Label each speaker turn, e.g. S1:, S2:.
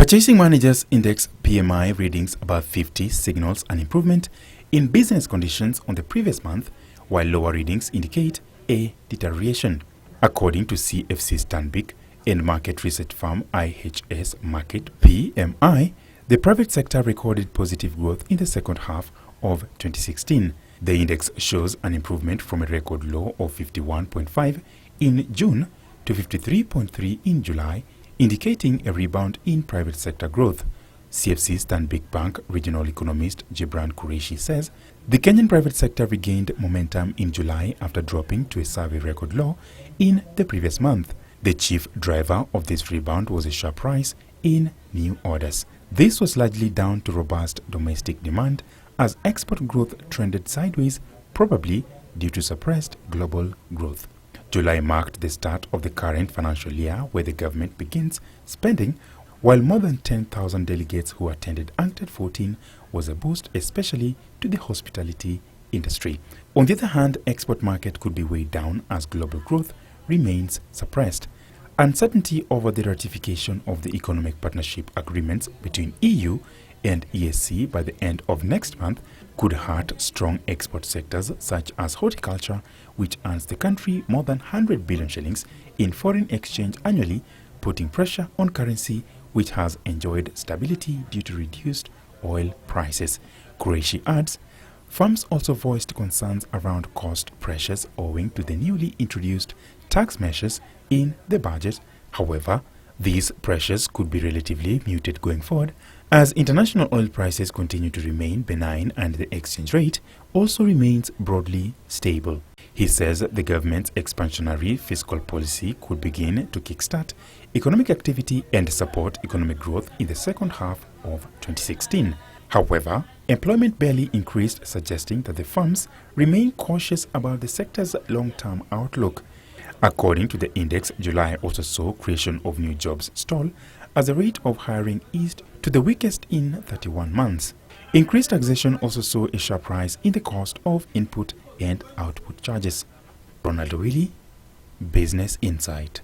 S1: Purchasing Managers Index PMI readings above 50 signals an improvement in business conditions on the previous month, while lower readings indicate a deterioration. According to CFC Stanbic and market research firm IHS Markit PMI, the private sector recorded positive growth in the second half of 2016. The index shows an improvement from a record low of 51.5 in June to 53.3 in July, indicating a rebound in private sector growth. CFC Stanbic Bank regional economist Gibran Qureshi says the Kenyan private sector regained momentum in July after dropping to a survey record low in the previous month. The chief driver of this rebound was a sharp rise in new orders. This was largely down to robust domestic demand as export growth trended sideways, probably due to suppressed global growth. July marked the start of the current financial year, where the government begins spending, while more than 10,000 delegates who attended UNCTAD 14 was a boost, especially to the hospitality industry. On the other hand, export market could be weighed down as global growth remains suppressed. Uncertainty over the ratification of the economic partnership agreements between EU and EAC by the end of next month could hurt strong export sectors such as horticulture, which earns the country more than 100 billion shillings in foreign exchange annually, putting pressure on currency, which has enjoyed stability due to reduced oil prices. Qureshi adds, firms also voiced concerns around cost pressures owing to the newly introduced tax measures in the budget. However, these pressures could be relatively muted going forward as international oil prices continue to remain benign and the exchange rate also remains broadly stable. He says the government's expansionary fiscal policy could begin to kickstart economic activity and support economic growth in the second half of 2016. However, employment barely increased, suggesting that the firms remain cautious about the sector's long-term outlook. According to the index, July also saw creation of new jobs stall as the rate of hiring eased to the weakest in 31 months. Increased taxation also saw a sharp rise in the cost of input and output charges. Ronald Willie, Business Insight.